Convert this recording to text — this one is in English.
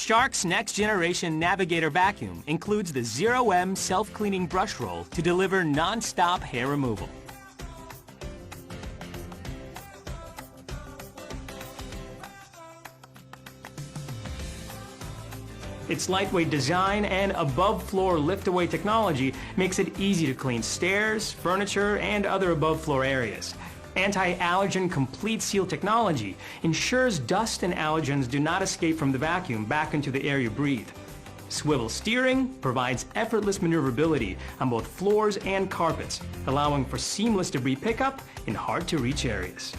Shark's next-generation Navigator vacuum includes the 0M self-cleaning brush roll to deliver non-stop hair removal. Its lightweight design and above-floor lift-away technology makes it easy to clean stairs, furniture, and other above-floor areas. Anti-allergen complete seal technology ensures dust and allergens do not escape from the vacuum back into the air you breathe. Swivel steering provides effortless maneuverability on both floors and carpets, allowing for seamless debris pickup in hard-to-reach areas.